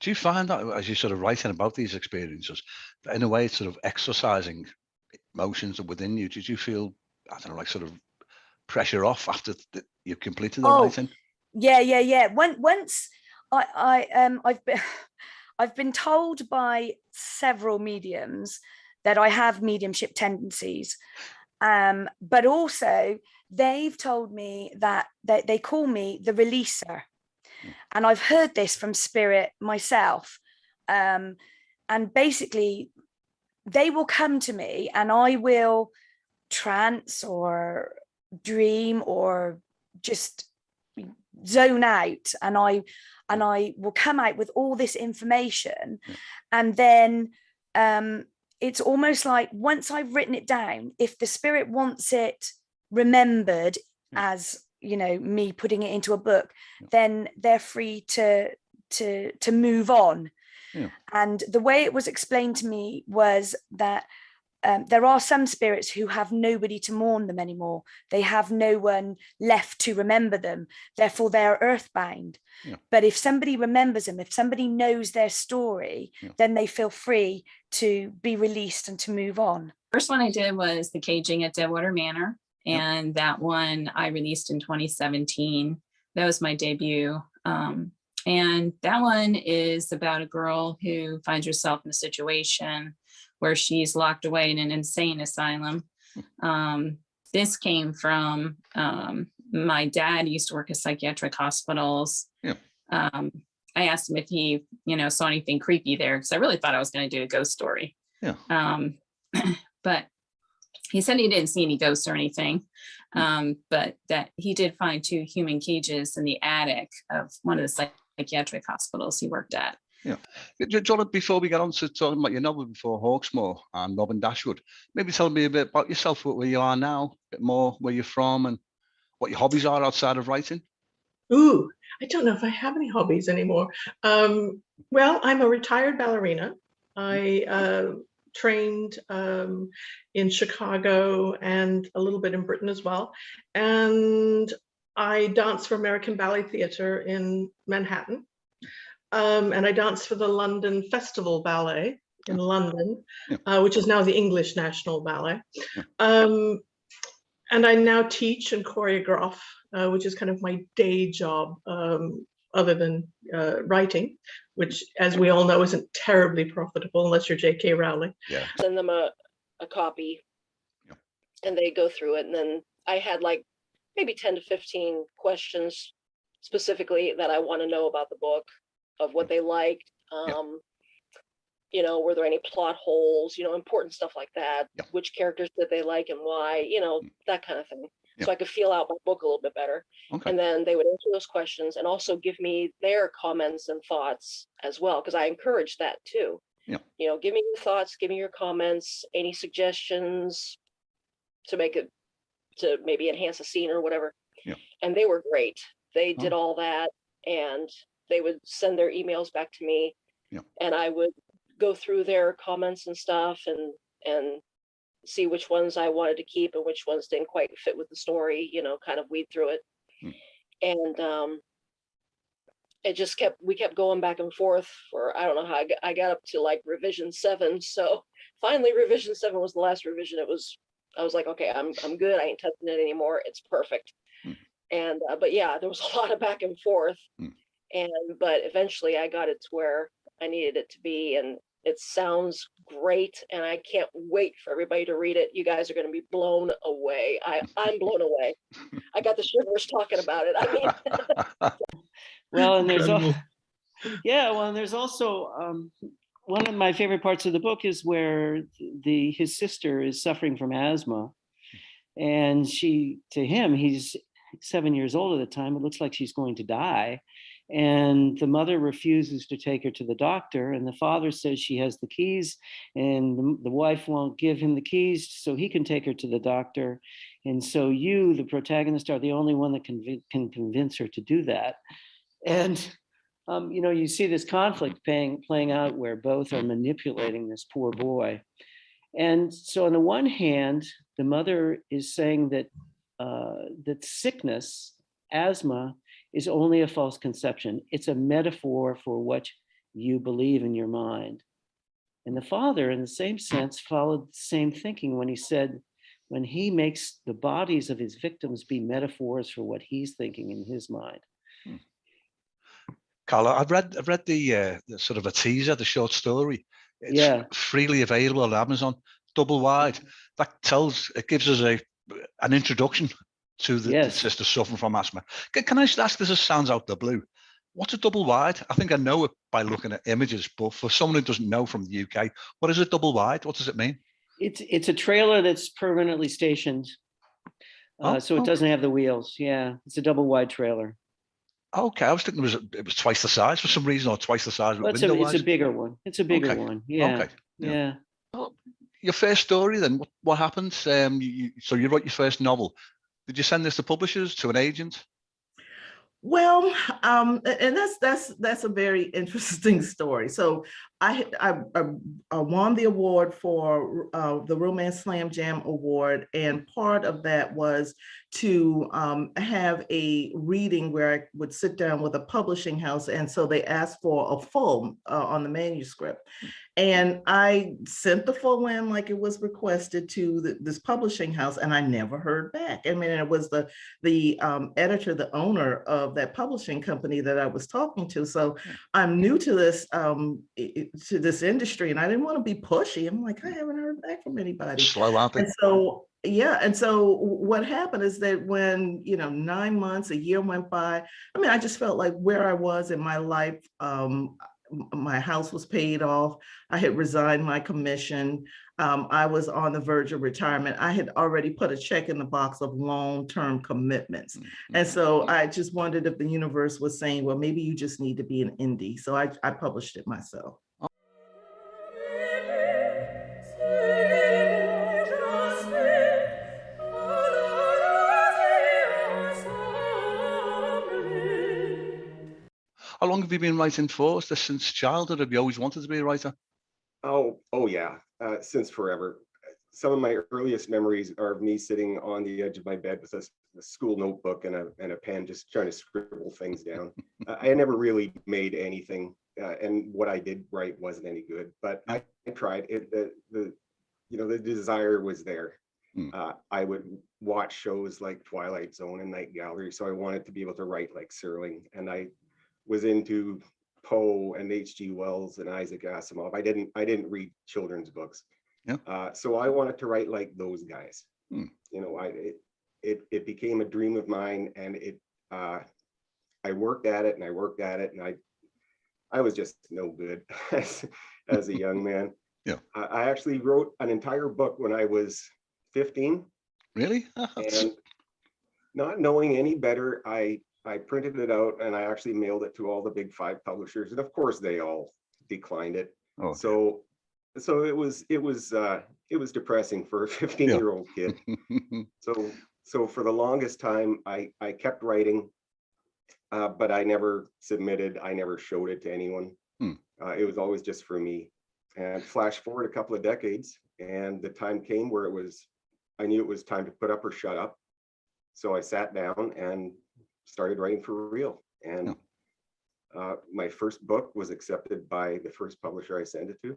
Do you find that as you're sort of writing about these experiences, that in a way it's sort of exercising emotions within you? Did you feel, I don't know, like sort of pressure off after you've completed the writing? Yeah. Once I've been told by several mediums that I have mediumship tendencies, but also they've told me that they call me the releaser. And I've heard this from spirit myself. And basically, they will come to me and I will trance or dream or just zone out, and I will come out with all this information. And then it's almost like once I've written it down, if the spirit wants it remembered as, you know, me putting it into a book, then they're free to move on. And the way it was explained to me was that there are some spirits who have nobody to mourn them anymore. They have no one left to remember them. Therefore, they're earthbound. But if somebody remembers them, if somebody knows their story, then they feel free to be released and to move on. First one I did was The Caging at Deadwater Manor. And that one I released in 2017. That was my debut. And that one is about a girl who finds herself in a situation where she's locked away in an insane asylum. This came from my dad used to work at psychiatric hospitals. I asked him if he, saw anything creepy there, because I really thought I was going to do a ghost story. But he said he didn't see any ghosts or anything, but that he did find 2 human cages in the attic of one of the psychiatric hospitals he worked at. John, before we get on to talking about your novel before Hawksmoor and Robin Dashwood, maybe tell me a bit about yourself, where you are now, a bit more where you're from and what your hobbies are outside of writing. Ooh, I don't know if I have any hobbies anymore. Well, I'm a retired ballerina. I trained in Chicago and a little bit in Britain as well. And I dance for American Ballet Theatre in Manhattan. And I dance for the London Festival Ballet in London, which is now the English National Ballet. And I now teach and choreograph, which is kind of my day job, other than writing, which, as we all know, isn't terribly profitable unless you're J.K. Rowling. Send them a copy, and they go through it. And then I had like maybe 10 to 15 questions specifically that I want to know about the book, of what they liked. Were there any plot holes, important stuff like that. Which characters did they like and why, that kind of thing. So I could feel out my book a little bit better. And then they would answer those questions and also give me their comments and thoughts as well, because I encourage that too. Give me your thoughts, give me your comments, any suggestions to make it, to maybe enhance a scene or whatever. And they were great. They did all that, and they would send their emails back to me, and I would go through their comments and stuff and see which ones I wanted to keep and which ones didn't quite fit with the story, kind of weed through it. And we kept going back and forth for, I don't know how I got up to like revision 7. So finally revision 7 was the last revision. I was like, okay, I'm good. I ain't touching it anymore. It's perfect. And, but yeah, there was a lot of back and forth. But eventually I got it to where I needed it to be, and it sounds great, and I can't wait for everybody to read it. You guys are going to be blown away. I'm blown away. I got the shivers talking about it. I mean, well, and there's also one of my favorite parts of the book is where his sister is suffering from asthma, and he's 7 years old at the time. It looks like she's going to die. And the mother refuses to take her to the doctor, and the father says she has the keys, and the wife won't give him the keys so he can take her to the doctor. And so you, the protagonist, are the only one that can convince her to do that. And you see this conflict playing out where both are manipulating this poor boy. And so on the one hand, the mother is saying that sickness, asthma, is only a false conception. It's a metaphor for what you believe in your mind. And the father, in the same sense, followed the same thinking when he said, when he makes the bodies of his victims be metaphors for what he's thinking in his mind. Carla, I've read the sort of a teaser, the short story. It's freely available on Amazon, double wide. It gives us an introduction to the sister suffering from asthma. Can I just ask, this sounds out the blue, what's a double wide? I think I know it by looking at images, but for someone who doesn't know from the UK, what is a double wide? What does it mean? It's a trailer that's permanently stationed, so it doesn't have the wheels. Yeah, it's a double wide trailer. Okay, I was thinking it was twice the size for some reason, or twice the size. Well, it's a bigger one. It's a bigger one. Yeah. Okay. Yeah. Well, your first story then, what happened? So you wrote your first novel. Did you send this to publishers, to an agent? Well, and that's a very interesting story. So I won the award for the Romance Slam Jam Award, and part of that was to have a reading where I would sit down with a publishing house, and so they asked for a full on the manuscript. And I sent the full in like it was requested to this publishing house, and I never heard back. I mean, it was the editor, the owner of that publishing company that I was talking to. So I'm new to this industry, and I didn't want to be pushy. I'm like, I haven't heard back from anybody. Slow out there. And so and so what happened is that when 9 months, a year went by, I mean, I just felt like where I was in my life. My house was paid off. I had resigned my commission. I was on the verge of retirement. I had already put a check in the box of long-term commitments. And so I just wondered if the universe was saying, well, maybe you just need to be an indie. So I published it myself. How long have you been writing for? Is this since childhood? Have you always wanted to be a writer? Oh yeah, since forever. Some of my earliest memories are of me sitting on the edge of my bed with a school notebook and a pen, just trying to scribble things down. I never really made anything, and what I did write wasn't any good. But I tried. The desire was there. I would watch shows like Twilight Zone and Night Gallery, so I wanted to be able to write like Serling, and I was into Poe and H.G. Wells and Isaac Asimov. I didn't read children's books. So I wanted to write like those guys. It became a dream of mine, and I worked at it and I was just no good as a young man. I actually wrote an entire book when I was 15. Really? And not knowing any better, I printed it out and I actually mailed it to all the big 5 publishers, and of course they all declined it. So it was depressing for a 15-year-old kid. So for the longest time I kept writing, but I never submitted. I never showed it to anyone. It was always just for me. And flash forward a couple of decades, and the time came where I knew it was time to put up or shut up. So I sat down and started writing for real. And my first book was accepted by the first publisher I sent it to.